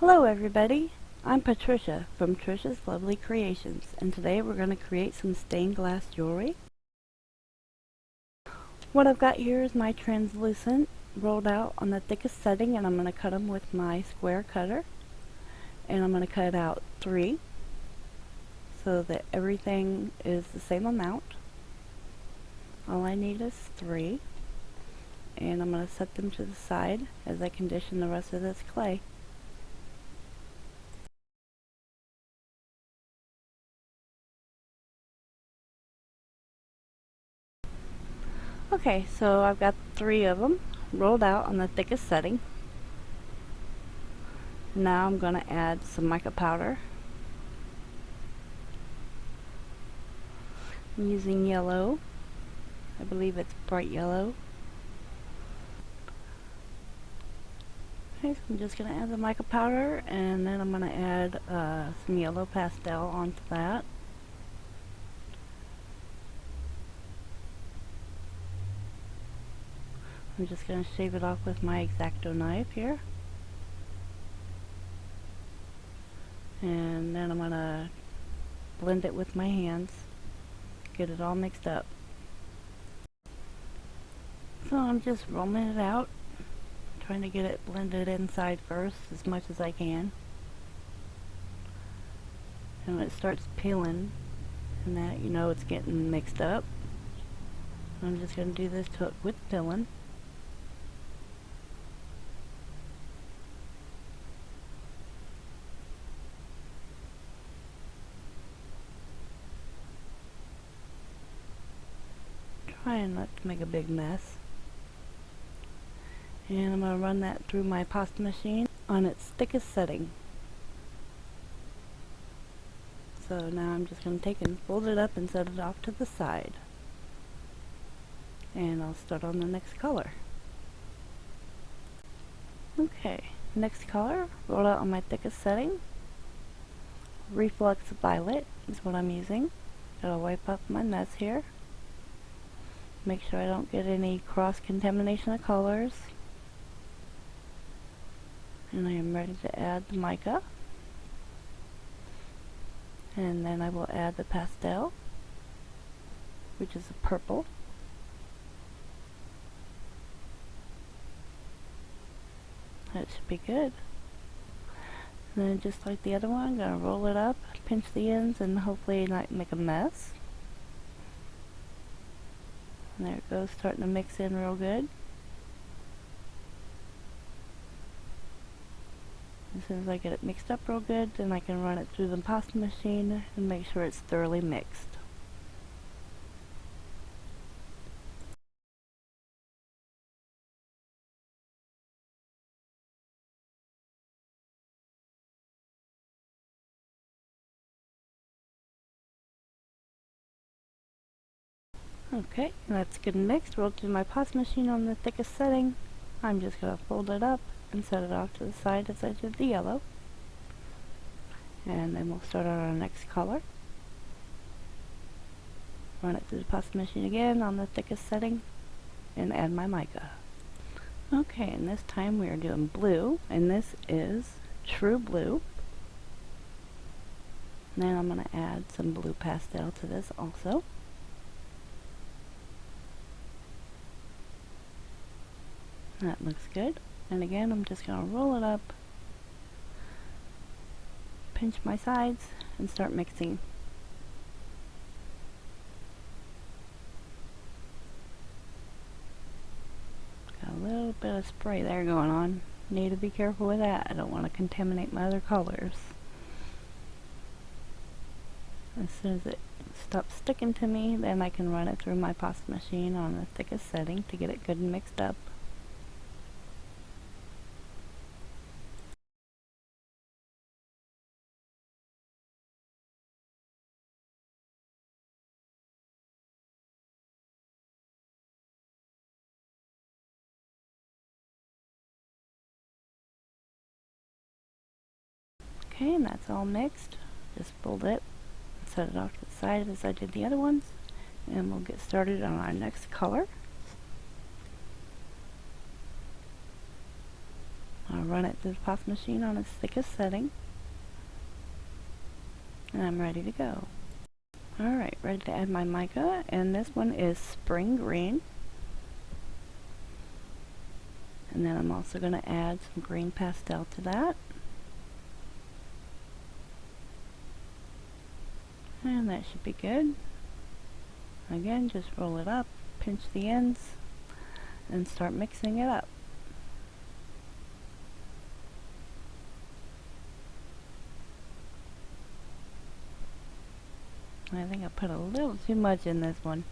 Hello everybody, I'm Patricia from Trisha's Lovely Creations, and today we're going to create some stained glass jewelry. What I've got here is my translucent rolled out on the thickest setting, and I'm going to cut them with my square cutter. And I'm going to cut out 3 so that everything is the same amount. All I need is 3, and I'm going to set them to the side as I condition the rest of this clay. Okay, so I've got 3 of them rolled out on the thickest setting. Now I'm going to add some mica powder. I'm using yellow. I believe it's bright yellow. Okay, so I'm just going to add the mica powder, and then I'm going to add some yellow pastel onto that. I'm just going to shave it off with my X-Acto knife here. And then I'm going to blend it with my hands, get it all mixed up. So I'm just rolling it out, trying to get it blended inside first as much as I can. And when it starts peeling and that, you know it's getting mixed up. I'm just going to do this till it quits peeling. Trying not to make a big mess. And I'm going to run that through my pasta machine on its thickest setting. So now I'm just going to take and fold it up and set it off to the side. And I'll start on the next color. Okay, next color, roll out on my thickest setting. Reflex Violet is what I'm using. Gotta wipe up my mess here. Make sure I don't get any cross-contamination of colors. And I am ready to add the mica. And then I will add the pastel, which is a purple. That should be good. And then just like the other one, I'm going to roll it up, pinch the ends, and hopefully not make a mess. And there it goes, starting to mix in real good. As soon as I get it mixed up real good, then I can run it through the pasta machine and make sure it's thoroughly mixed. Okay, that's good and mixed. Rolled through my pasta machine on the thickest setting. I'm just going to fold it up and set it off to the side as I did the yellow. And then we'll start on our next color. Run it through the pasta machine again on the thickest setting and add my mica. Okay, and this time we are doing blue, and this is True Blue. And then I'm going to add some blue pastel to this also. That looks good. And again, I'm just going to roll it up, pinch my sides, and start mixing. Got a little bit of spray there going on. Need to be careful with that. I don't want to contaminate my other colors. As soon as it stops sticking to me, then I can run it through my pasta machine on the thickest setting to get it good and mixed up. Okay, and that's all mixed. Just fold it, set it off to the side as I did the other ones, and we'll get started on our next color. I'll run it through the puff machine on its thickest setting, and I'm ready to go. Alright, ready to add my mica, and this one is Spring Green. And then I'm also going to add some green pastel to that. And that should be good. Again, just roll it up, pinch the ends, and start mixing it up. I think I put a little too much in this one.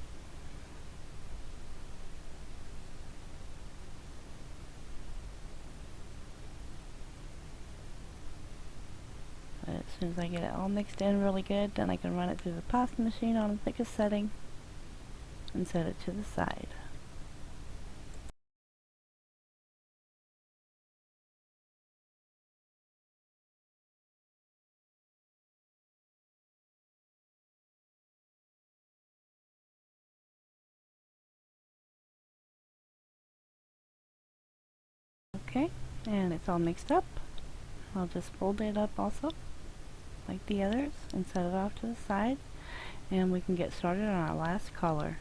But as soon as I get it all mixed in really good, then I can run it through the pasta machine on the thickest setting and set it to the side. Okay, and it's all mixed up. I'll just fold it up also, like the others, and set it off to the side, and we can get started on our last color.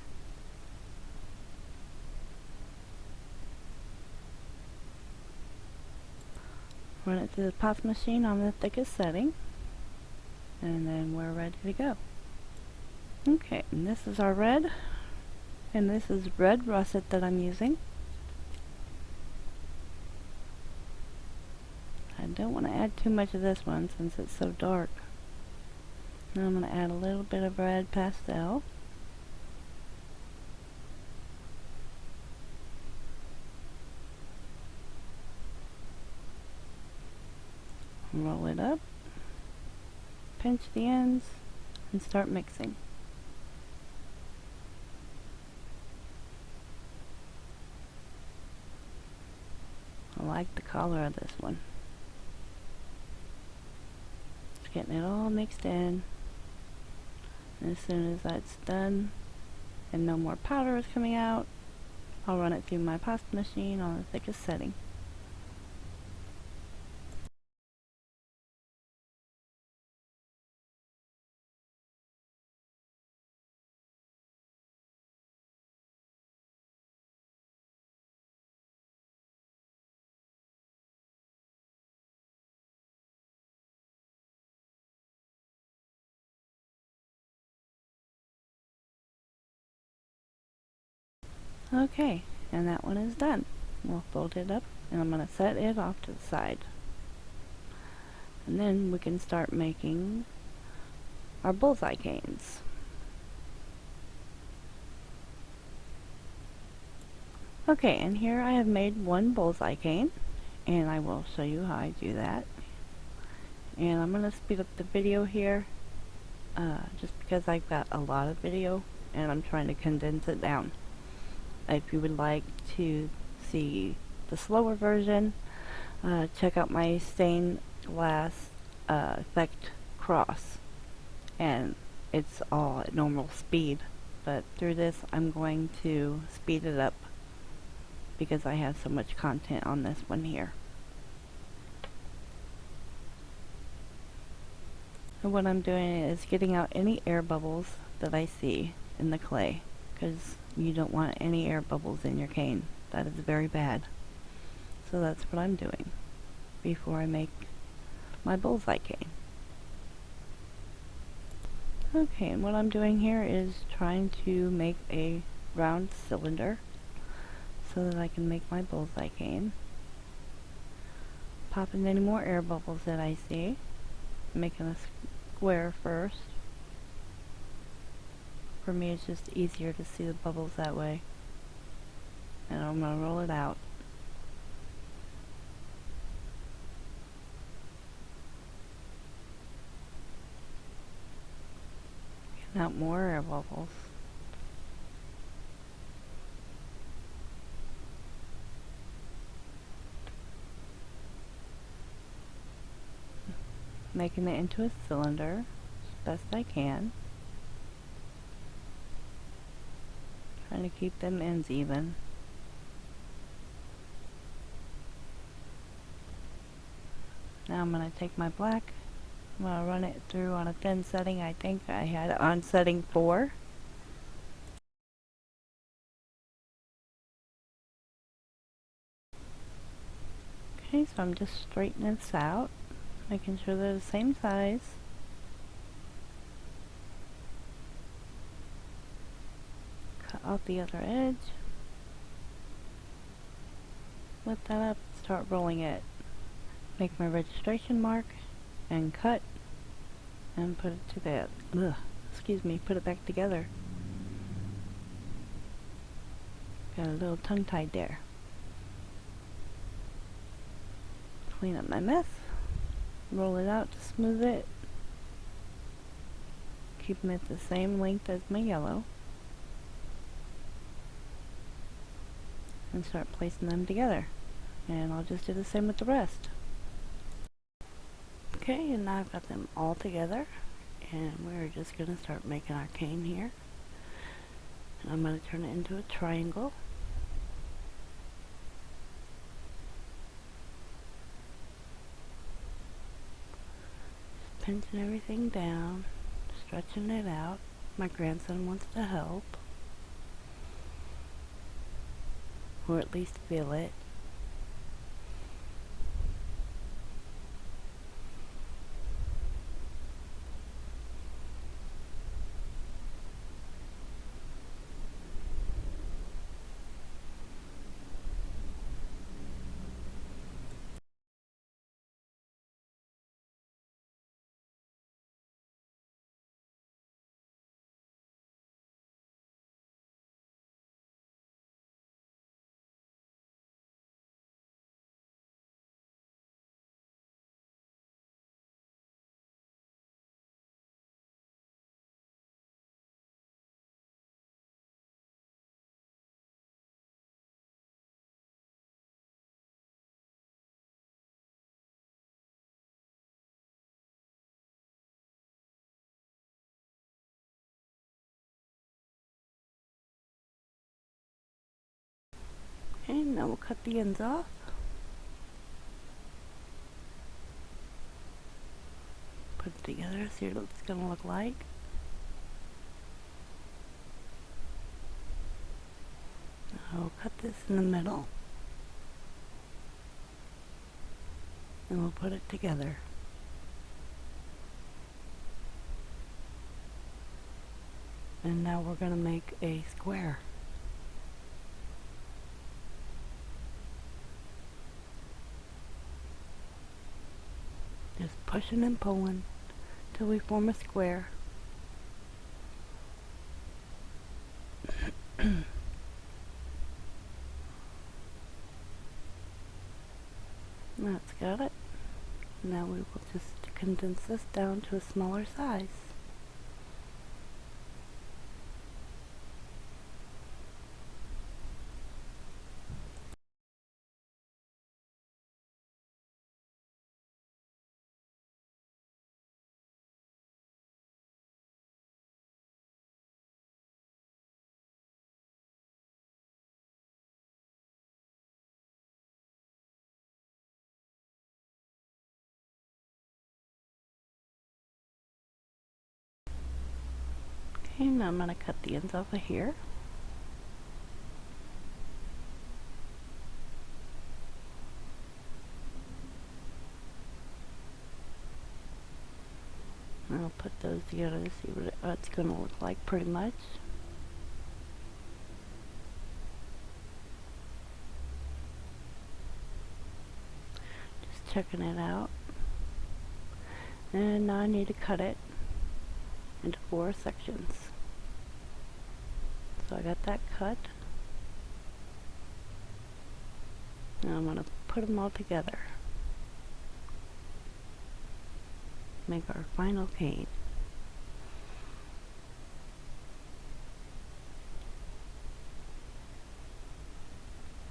Run it through the puff machine on the thickest setting, and then we're ready to go. Okay, and this is our red, and this is red russet that I'm using. I don't want to add too much of this one since it's so dark. Now I'm going to add a little bit of red pastel. Roll it up, pinch the ends, and start mixing. I like the color of this one. Just getting it all mixed in. And as soon as that's done and no more powder is coming out, I'll run it through my pasta machine on the thickest setting. Okay, and that one is done. We'll fold it up, and I'm going to set it off to the side. And then we can start making our bullseye canes. Okay, and here I have made one bullseye cane, and I will show you how I do that. And I'm going to speed up the video here, just because I've got a lot of video, and I'm trying to condense it down. If you would like to see the slower version, check out my stained glass effect cross, and it's all at normal speed, but through this I'm going to speed it up because I have so much content on this one here. And what I'm doing is getting out any air bubbles that I see in the clay, because you don't want any air bubbles in your cane. That is very bad. So that's what I'm doing before I make my bullseye cane. Okay, and what I'm doing here is trying to make a round cylinder so that I can make my bullseye cane. Popping any more air bubbles that I see. Making a square first. For me, it's just easier to see the bubbles that way. And I'm going to roll it out. Getting out more air bubbles. Making it into a cylinder as best I can. Trying to keep them ends even. Now I'm going to take my black, I'm going to run it through on a thin setting. I think I had it on setting 4. Okay, so I'm just straightening this out, making sure they're the same size. Cut off the other edge. Lift that up, start rolling it. Make my registration mark and cut and put it to that. Put it back together. Got a little tongue tied there. Clean up my mess. Roll it out to smooth it. Keep them at the same length as my yellow. And start placing them together. And I'll just do the same with the rest. Okay, and now I've got them all together. And we're just going to start making our cane here. And I'm going to turn it into a triangle. Just pinching everything down, stretching it out. My grandson wants to help. Or at least feel it. Okay, now we'll cut the ends off. Put it together, see what it's going to look like. I'll cut this in the middle. And we'll put it together. And now we're going to make a square. Just pushing and pulling till we form a square. That's got it. Now we will just condense this down to a smaller size. Okay, now I'm going to cut the ends off of here. I'll put those together to see what it's going to look like pretty much. Just checking it out. And now I need to cut it into 4 sections. So I got that cut. Now I'm going to put them all together. Make our final cane.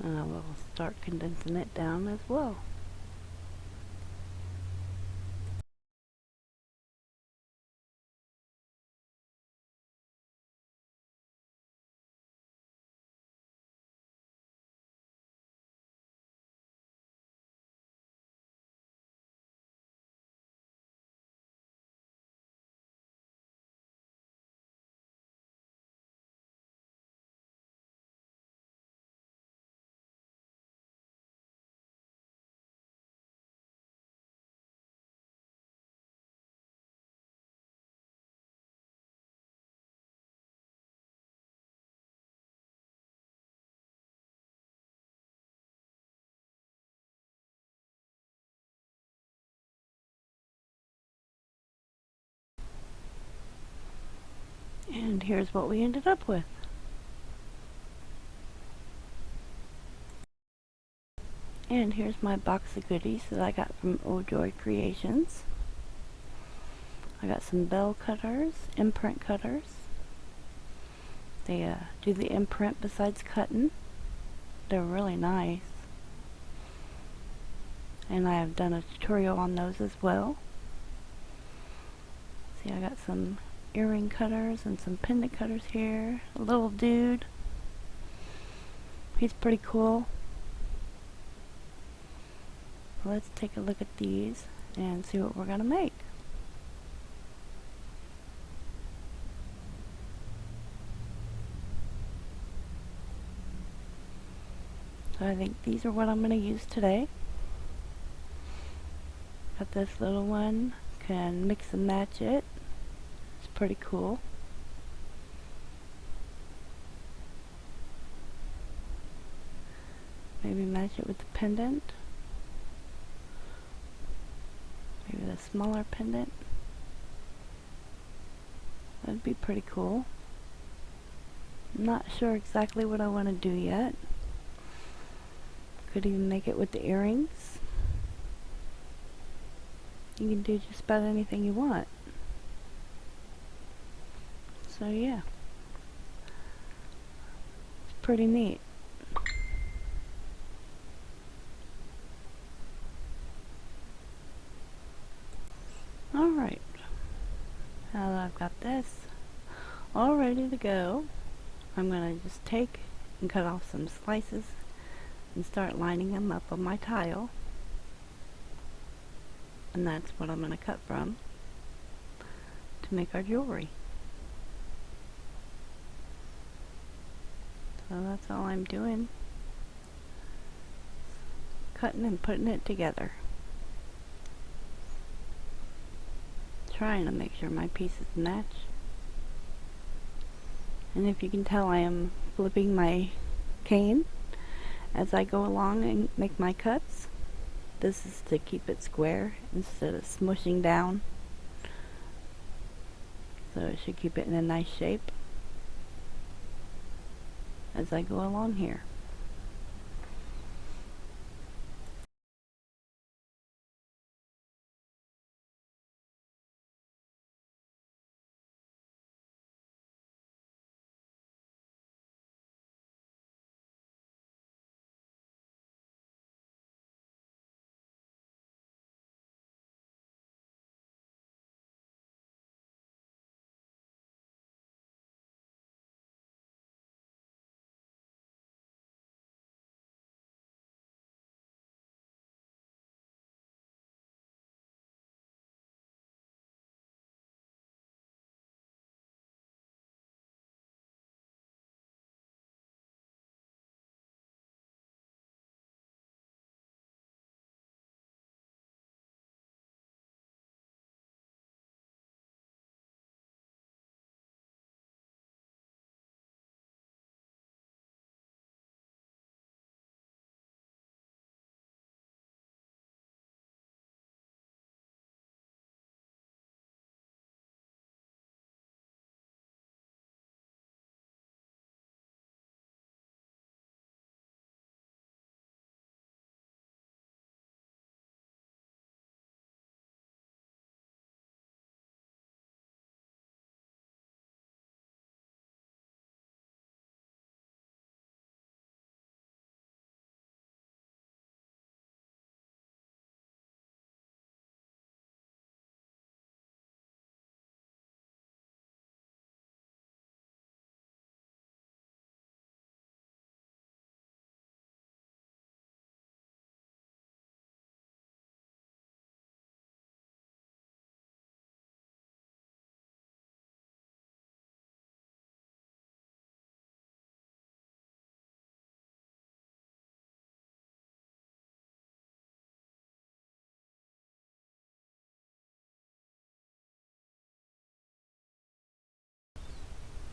And I will start condensing it down as well. And here's what we ended up with. And here's my box of goodies that I got from OJoy Creations. I got some bell cutters, imprint cutters. They do the imprint besides cutting. They're really nice. And I have done a tutorial on those as well. See, I got some earring cutters and some pendant cutters here. A little dude. He's pretty cool. Let's take a look at these and see what we're going to make. So I think these are what I'm going to use today. Got this little one, can mix and match it. It's pretty cool. Maybe match it with the pendant. Maybe the smaller pendant. That'd be pretty cool. I'm not sure exactly what I want to do yet. Could even make it with the earrings. You can do just about anything you want. So yeah. It's pretty neat. Alright. Now that I've got this all ready to go, I'm going to just take and cut off some slices and start lining them up on my tile. And that's what I'm going to cut from to make our jewelry. So that's all I'm doing. Cutting and putting it together. Trying to make sure my pieces match. And if you can tell, I am flipping my cane as I go along and make my cuts. This is to keep it square instead of smushing down. So it should keep it in a nice shape as I go along here.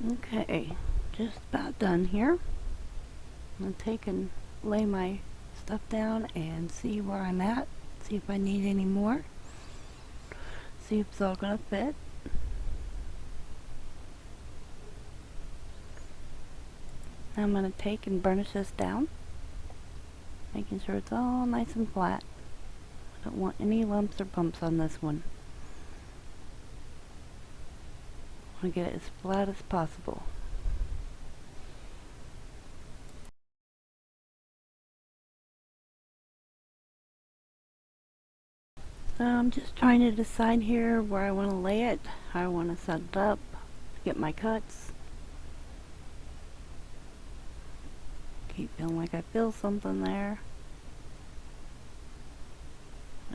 Okay, just about done here. I'm going to take and lay my stuff down and see where I'm at, see if I need any more, see if it's all going to fit. Now I'm going to take and burnish this down, making sure it's all nice and flat. I don't want any lumps or bumps on this one. I want to get it as flat as possible. So I'm just trying to decide here where I want to lay it, how I want to set it up, get my cuts. Keep feeling like I feel something there.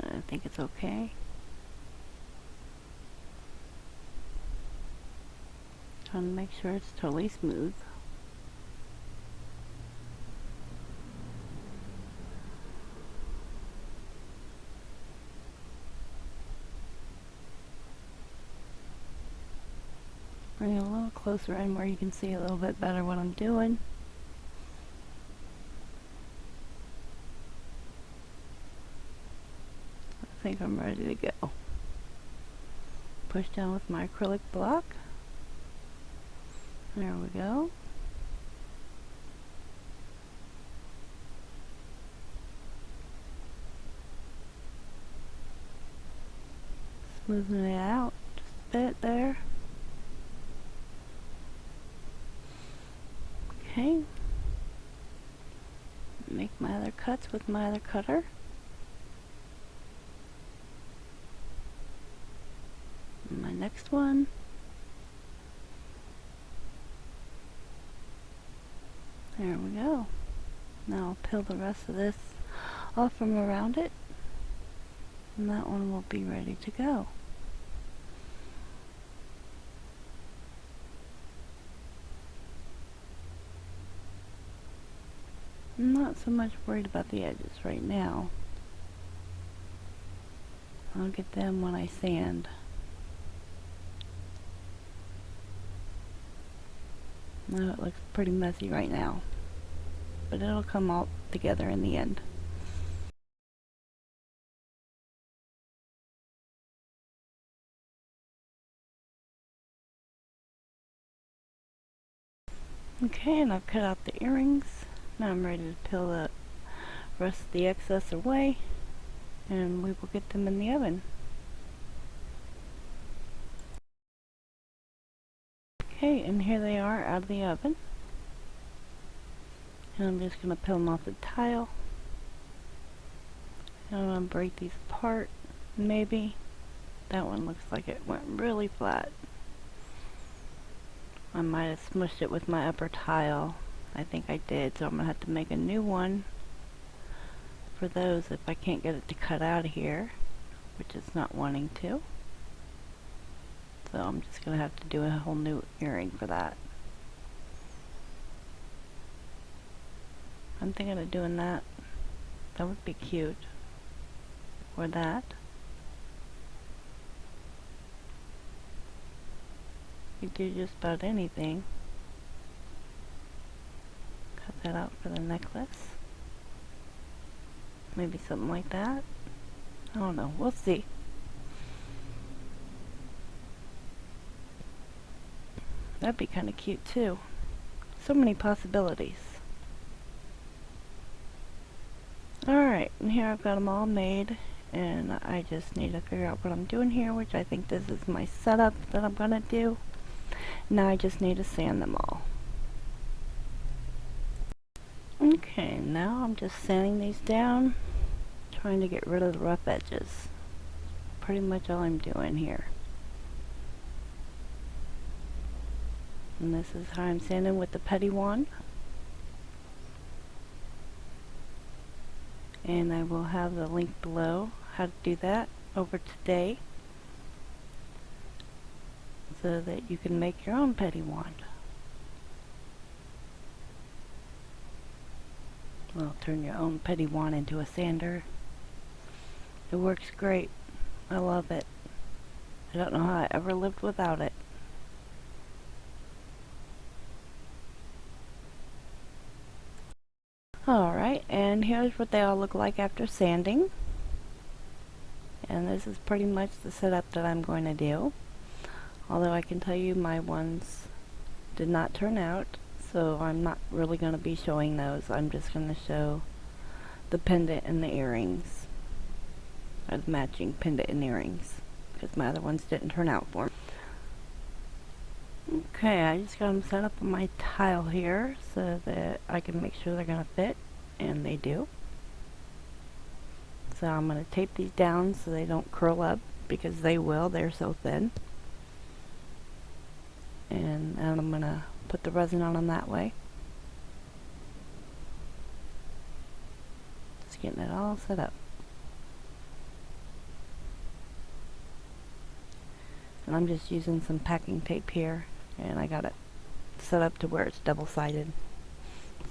I think it's okay. Trying to make sure it's totally smooth. Bring it a little closer in where you can see a little bit better what I'm doing. I think I'm ready to go. Push down with my acrylic block. There we go. Smoothing it out just a bit there. Okay. Make my other cuts with my other cutter. And my next one. There we go. Now I'll peel the rest of this off from around it, and that one will be ready to go. I'm not so much worried about the edges right now. I'll get them when I sand. I know it looks pretty messy right now, but it'll come all together in the end. Okay, and I've cut out the earrings. Now I'm ready to peel the rest of the excess away, and we will get them in the oven. Okay, and here they are out of the oven. And I'm just going to peel them off the tile. And I'm going to break these apart, maybe. That one looks like it went really flat. I might have smushed it with my upper tile. I think I did, so I'm going to have to make a new one for those if I can't get it to cut out of here, which it's not wanting to. So I'm just going to have to do a whole new earring for that. I'm thinking of doing that. That would be cute. Or that. You could do just about anything. Cut that out for the necklace. Maybe something like that. I don't know. We'll see. That'd be kind of cute too. So many possibilities. Alright, and here I've got them all made, and I just need to figure out what I'm doing here, which I think this is my setup that I'm gonna do. Now I just need to sand them all. Okay, now I'm just sanding these down, trying to get rid of the rough edges. Pretty much all I'm doing here. And this is how I'm sanding with the petty wand. And I will have the link below how to do that over today, so that you can make your own petty wand. Well, turn your own petty wand into a sander. It works great. I love it. I don't know how I ever lived without it. Alright, and here's what they all look like after sanding. And this is pretty much the setup that I'm going to do. Although I can tell you my ones did not turn out so I'm not really going to be showing those. I'm just going to show the pendant and the earrings, or the matching pendant and earrings, because my other ones didn't turn out for me. Okay, I just got them set up on my tile here so that I can make sure they're going to fit, and they do. So I'm going to tape these down so they don't curl up, because they will, they're so thin. And I'm going to put the resin on them that way. Just getting it all set up. And I'm just using some packing tape here, and I got it set up to where it's double-sided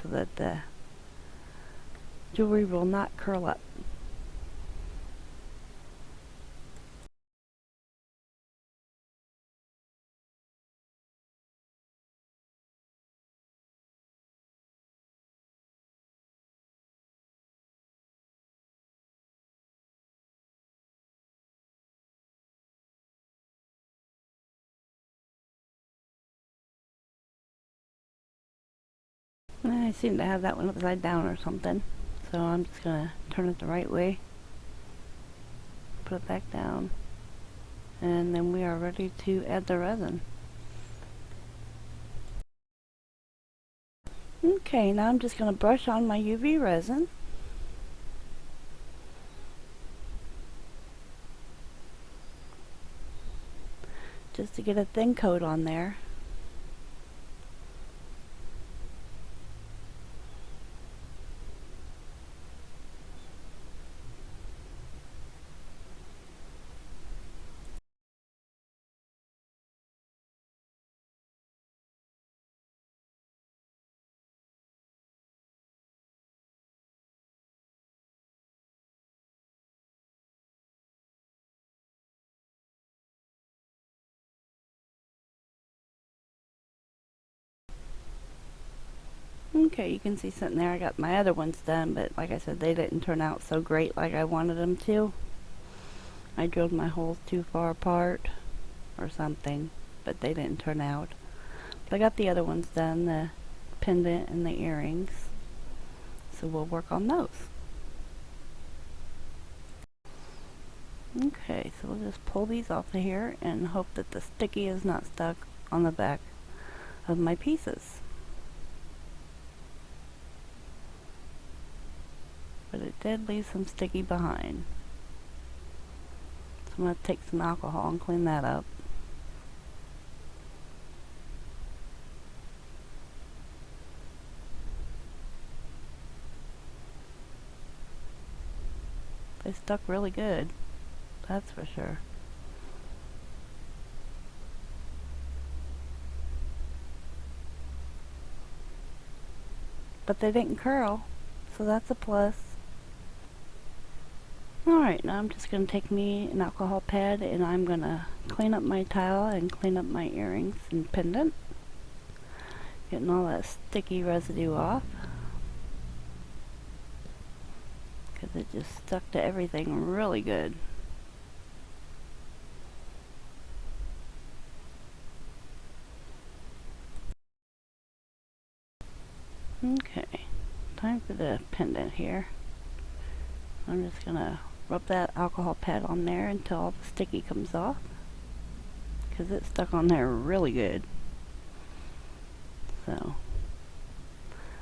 so that the jewelry will not curl up. I seem to have that one upside down or something, so I'm just going to turn it the right way, put it back down, and then we are ready to add the resin. Okay, now I'm just going to brush on my UV resin. Just to get a thin coat on there. Okay, you can see sitting there, I got my other ones done, but like I said, they didn't turn out so great like I wanted them to. I drilled my holes too far apart or something, but they didn't turn out. But I got the other ones done, the pendant and the earrings, so we'll work on those. Okay, so we'll just pull these off of here and hope that the sticky is not stuck on the back of my pieces. But it did leave some sticky behind. So I'm going to take some alcohol and clean that up. They stuck really good, that's for sure. But they didn't curl, so that's a plus. Alright, now I'm just going to take me an alcohol pad and I'm going to clean up my tile and clean up my earrings and pendant. Getting all that sticky residue off, because it just stuck to everything really good. Okay, time for the pendant here. I'm just going to rub that alcohol pad on there until all the sticky comes off, because it's stuck on there really good. So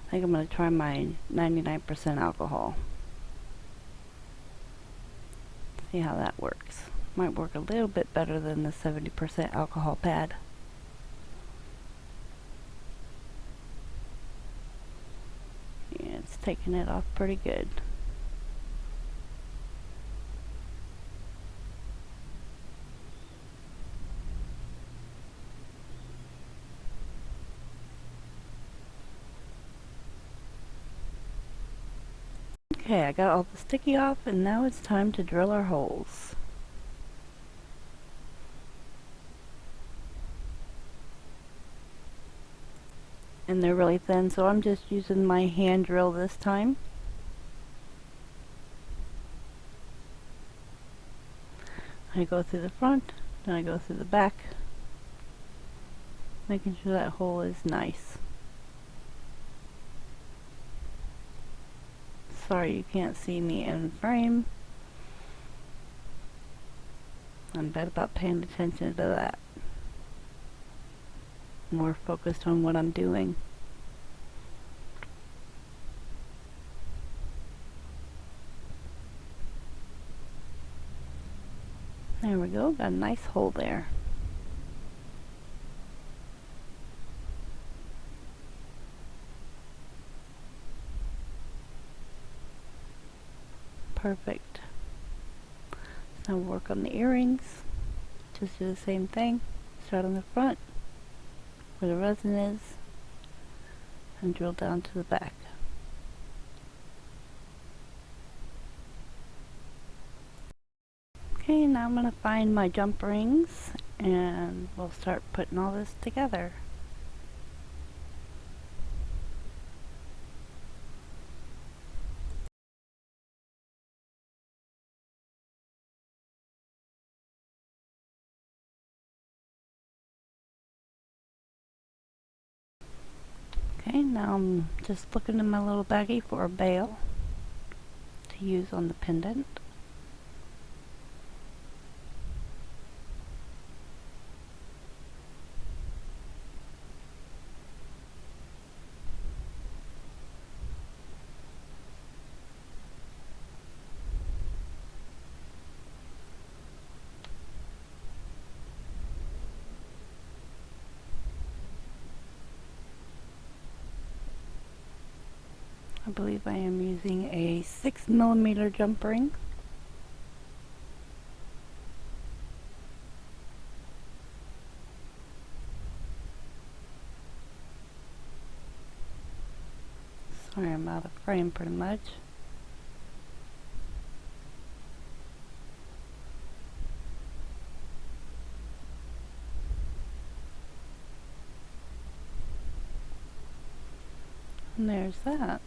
I think I'm going to try my 99% alcohol. See how that works. Might work a little bit better than the 70% alcohol pad. Yeah, it's taking it off pretty good. Okay, I got all the sticky off, and now it's time to drill our holes. And they're really thin, so I'm just using my hand drill this time. I go through the front, then I go through the back, making sure that hole is nice. Sorry you can't see me in frame. I'm bad about paying attention to that. More focused on what I'm doing. There we go, got a nice hole there. Perfect. Now work on the earrings. Just do the same thing. Start on the front, where the resin is, and drill down to the back. Okay, now I'm going to find my jump rings and we'll start putting all this together. Okay, now I'm just looking in my little baggie for a bail to use on the pendant. I believe I am using a 6mm jump ring. Sorry, I'm out of frame pretty much. And there's that.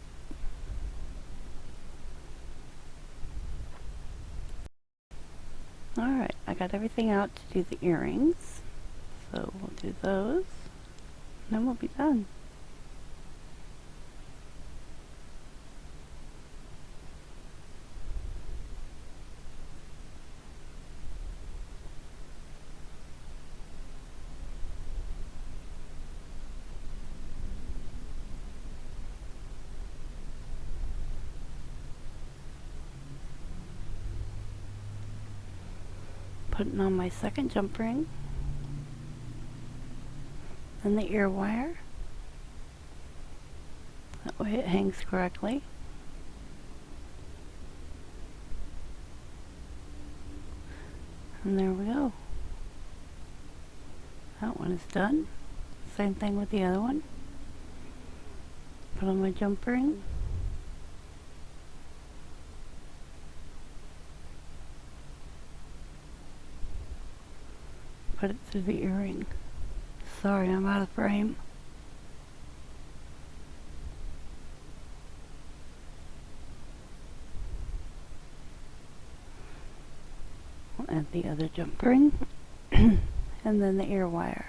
Alright, I got everything out to do the earrings. So we'll do those, and then we'll be done. Putting on my second jump ring, and the ear wire. That way it hangs correctly. And there we go. That one is done. Same thing with the other one. Put on my jump ring. Put it through the earring. Sorry, I'm out of frame. I'll add the other jump ring. And then the ear wire.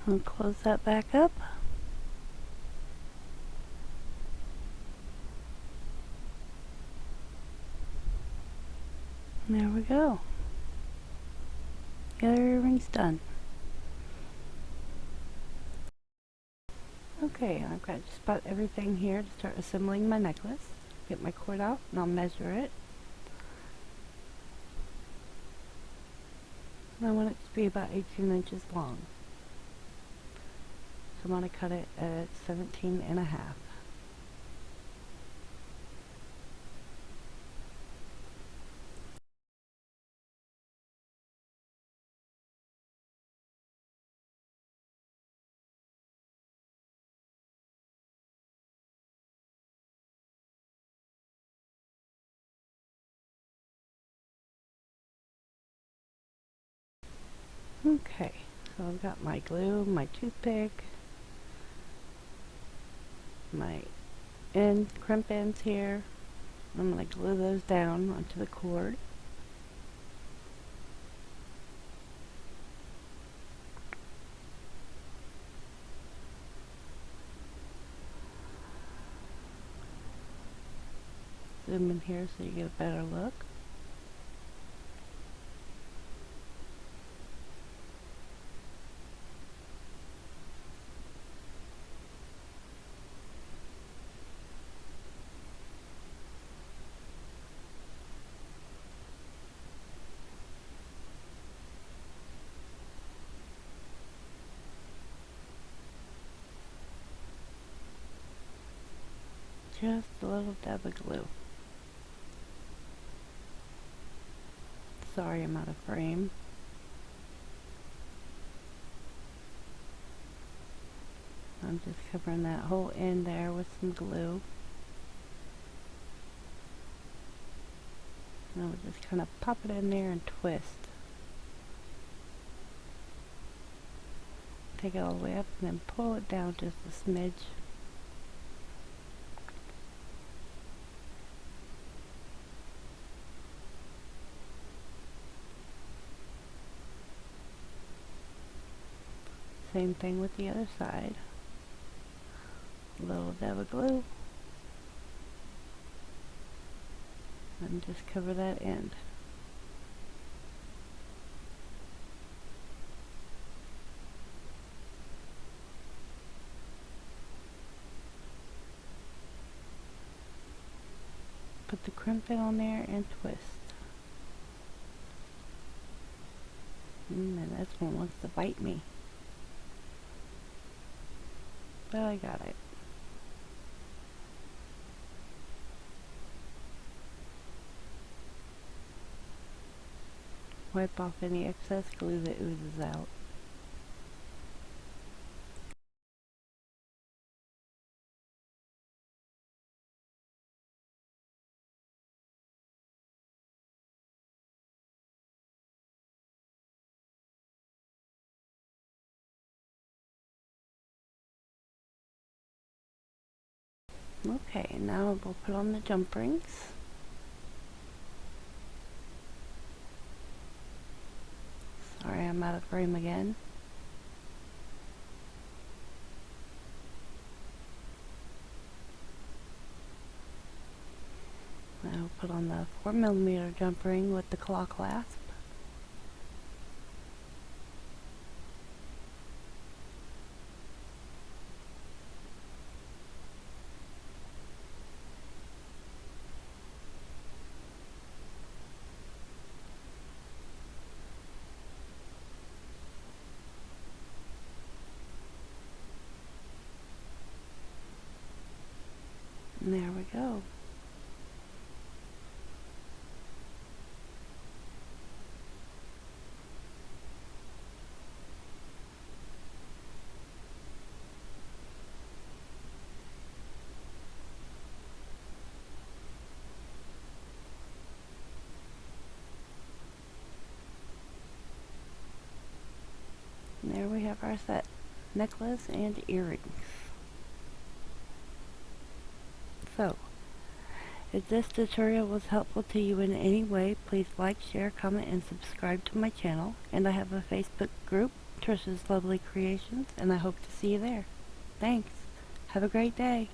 I'll close that back up. And there we go. The other earring's done. Okay, I've got just about everything here to start assembling my necklace. Get my cord out and I'll measure it. And I want it to be about 18 inches long. So I'm going to cut it at 17.5. Okay, so I've got my glue, my toothpick, my and crimp ends here. I'm going to glue those down onto the cord. Zoom in here so you get a better look. Just a little dab of glue. Sorry, I'm out of frame. I'm just covering that whole end there with some glue. And we'll just kind of pop it in there and twist. Take it all the way up and then pull it down just a smidge. Same thing with the other side. A little dab of glue. And just cover that end. Put the crimp in on there and twist. And this one wants to bite me. But I got it. Wipe off any excess glue that oozes out. Okay, now we'll put on the jump rings. Sorry, I'm out of frame again. Now we'll put on the 4mm jump ring with the claw clasp. And there we go. And there we have our set. Necklace and earrings. So, if this tutorial was helpful to you in any way, please like, share, comment, and subscribe to my channel. And I have a Facebook group, Trisha's Lovely Creations, and I hope to see you there. Thanks. Have a great day.